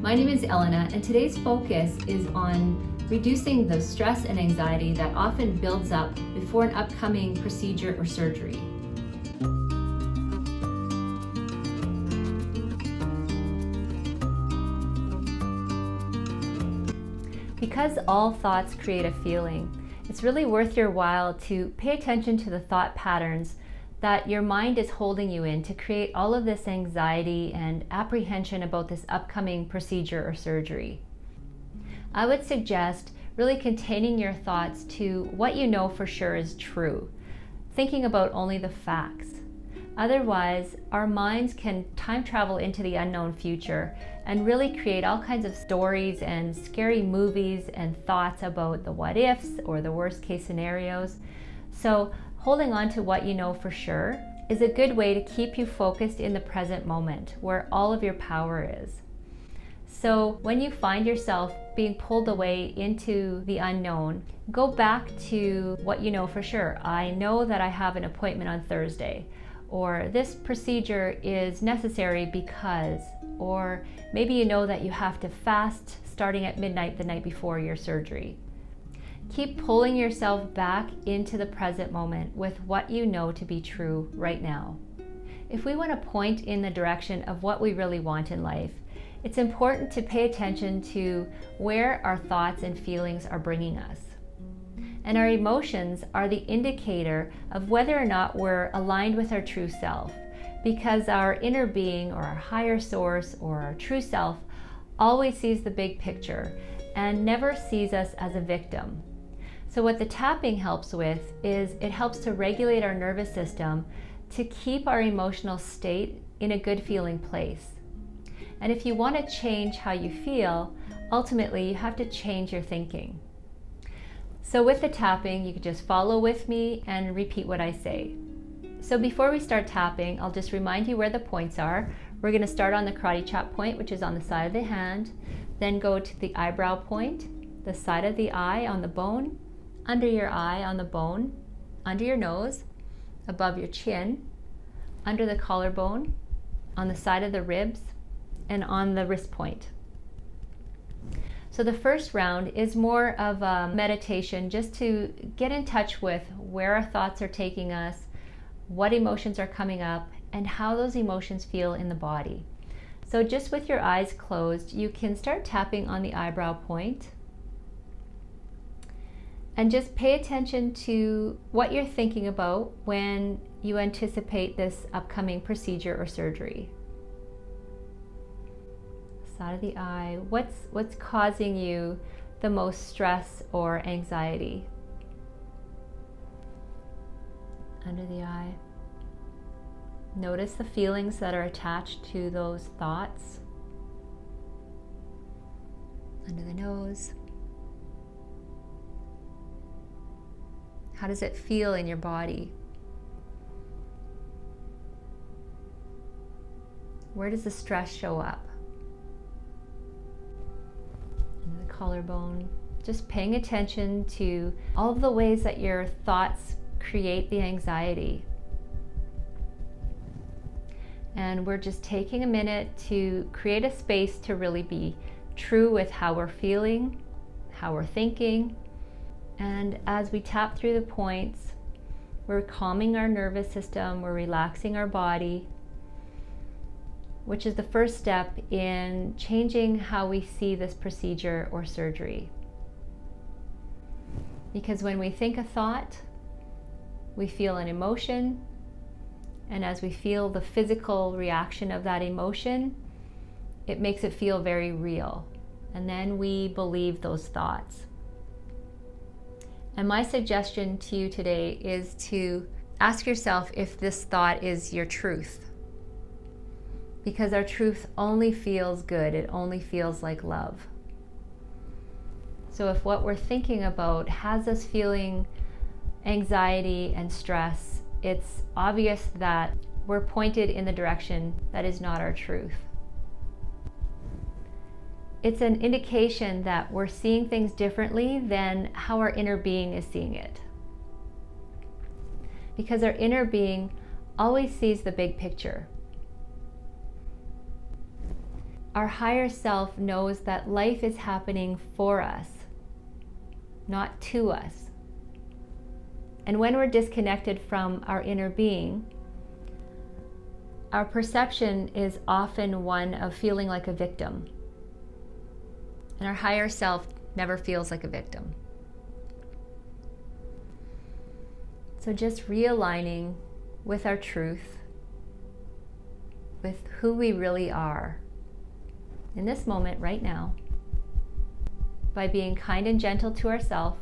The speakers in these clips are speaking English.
My name is Elena, and today's focus is on reducing the stress and anxiety that often builds up before an upcoming procedure or surgery. Because all thoughts create a feeling, it's really worth your while to pay attention to the thought patterns that your mind is holding you in to create all of this anxiety and apprehension about this upcoming procedure or surgery. I would suggest really containing your thoughts to what you know for sure is true, thinking about only the facts. Otherwise, our minds can time travel into the unknown future and really create all kinds of stories and scary movies and thoughts about the what ifs or the worst case scenarios. So holding on to what you know for sure is a good way to keep you focused in the present moment where all of your power is. So when you find yourself being pulled away into the unknown, go back to what you know for sure. I know that I have an appointment on Thursday, or this procedure is necessary because, or maybe you know that you have to fast starting at midnight the night before your surgery. Keep pulling yourself back into the present moment with what you know to be true right now. If we want to point in the direction of what we really want in life, it's important to pay attention to where our thoughts and feelings are bringing us. And our emotions are the indicator of whether or not we're aligned with our true self, because our inner being or our higher source or our true self always sees the big picture and never sees us as a victim. So what the tapping helps with is it helps to regulate our nervous system to keep our emotional state in a good feeling place. And if you want to change how you feel, ultimately you have to change your thinking. So with the tapping, you can just follow with me and repeat what I say. So before we start tapping, I'll just remind you where the points are. We're going to start on the karate chop point, which is on the side of the hand, then go to the eyebrow point, the side of the eye on the bone, under your eye on the bone, under your nose, above your chin, under the collarbone, on the side of the ribs, and on the wrist point. So the first round is more of a meditation just to get in touch with where our thoughts are taking us, what emotions are coming up, and how those emotions feel in the body. So just with your eyes closed, you can start tapping on the eyebrow point. And just pay attention to what you're thinking about when you anticipate this upcoming procedure or surgery. Side of the eye, what's causing you the most stress or anxiety? Under the eye. Notice the feelings that are attached to those thoughts. Under the nose. How does it feel in your body? Where does the stress show up? Under the collarbone. Just paying attention to all of the ways that your thoughts create the anxiety. And we're just taking a minute to create a space to really be true with how we're feeling, how we're thinking. And as we tap through the points, we're calming our nervous system, we're relaxing our body, which is the first step in changing how we see this procedure or surgery. Because when we think a thought, we feel an emotion, and as we feel the physical reaction of that emotion, it makes it feel very real. And then we believe those thoughts. And my suggestion to you today is to ask yourself if this thought is your truth. Because our truth only feels good, it only feels like love. So if what we're thinking about has us feeling anxiety and stress, it's obvious that we're pointed in the direction that is not our truth. It's an indication that we're seeing things differently than how our inner being is seeing it. Because our inner being always sees the big picture. our higher self knows that life is happening for us, not to us. And when we're disconnected from our inner being, our perception is often one of feeling like a victim. And our higher self never feels like a victim. So just realigning with our truth, with who we really are in this moment right now, by being kind and gentle to ourselves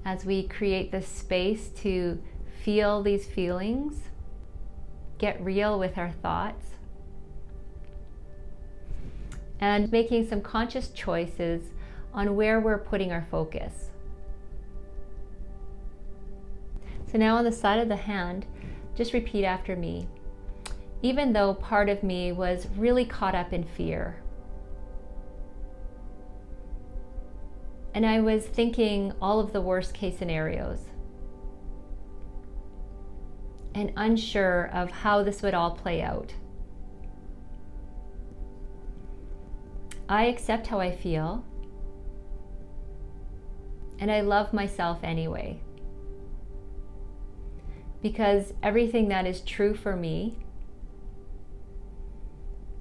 as we create this space to feel these feelings, get real with our thoughts, and making some conscious choices on where we're putting our focus. So now on the side of the hand, just repeat after me. Even though part of me was really caught up in fear, and I was thinking all of the worst case scenarios and unsure of how this would all play out, I accept how I feel, and I love myself anyway. Because everything that is true for me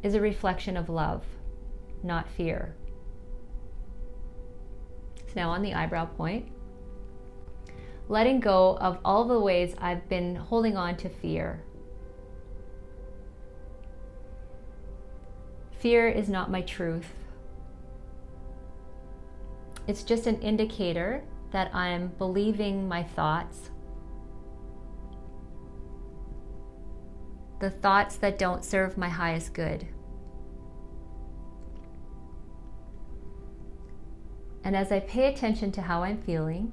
is a reflection of love, not fear. So now on the eyebrow point, letting go of all the ways I've been holding on to fear. Fear is not my truth. It's just an indicator that I'm believing my thoughts, the thoughts that don't serve my highest good. And as I pay attention to how I'm feeling,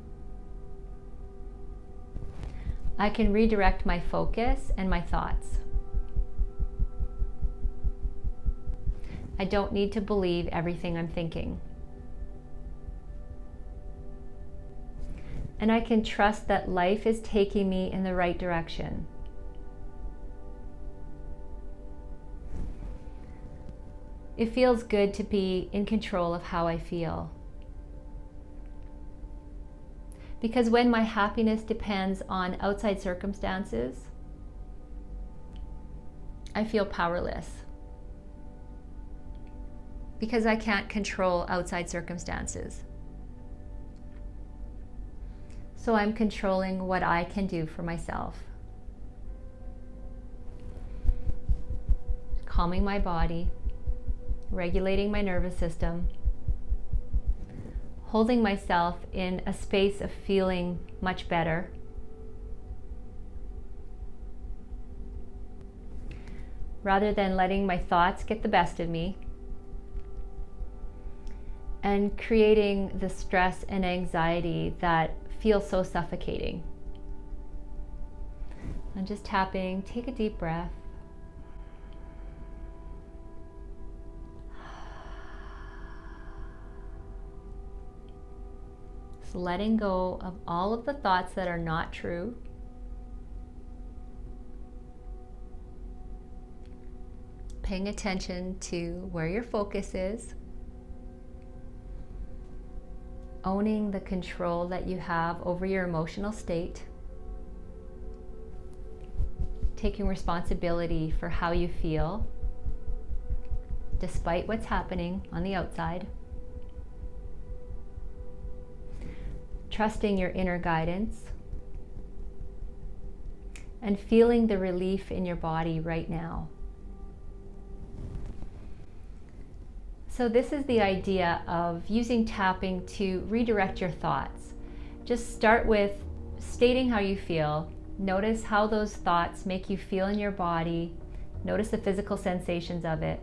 I can redirect my focus and my thoughts. I don't need to believe everything I'm thinking. And I can trust that life is taking me in the right direction. It feels good to be in control of how I feel. Because when my happiness depends on outside circumstances, I feel powerless. Because I can't control outside circumstances. So I'm controlling what I can do for myself. Calming my body, regulating my nervous system, holding myself in a space of feeling much better, rather than letting my thoughts get the best of me and creating the stress and anxiety that feels so suffocating. I'm just tapping. Take a deep breath. Just letting go of all of the thoughts that are not true. Paying attention to where your focus is. Owning the control that you have over your emotional state. Taking responsibility for how you feel, despite what's happening on the outside. Trusting your inner guidance. And feeling the relief in your body right now. So this is the idea of using tapping to redirect your thoughts. Just start with stating how you feel. Notice how those thoughts make you feel in your body. Notice the physical sensations of it.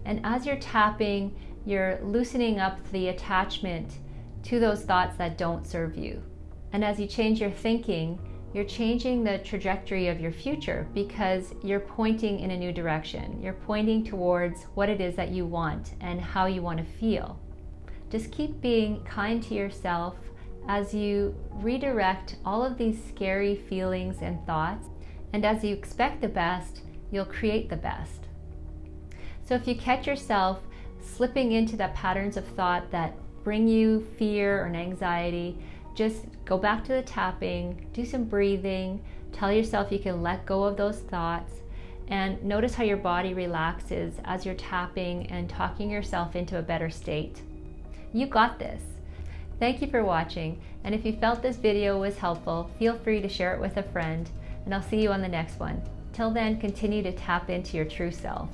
And as you're tapping, you're loosening up the attachment to those thoughts that don't serve you. And as you change your thinking, you're changing the trajectory of your future because you're pointing in a new direction. You're pointing towards what it is that you want and how you want to feel. Just keep being kind to yourself as you redirect all of these scary feelings and thoughts. And as you expect the best, you'll create the best. So if you catch yourself slipping into the patterns of thought that bring you fear or anxiety, just go back to the tapping, do some breathing, tell yourself you can let go of those thoughts, and notice how your body relaxes as you're tapping and talking yourself into a better state. You got this. Thank you for watching, and if you felt this video was helpful, feel free to share it with a friend, and I'll see you on the next one. Till then, continue to tap into your true self.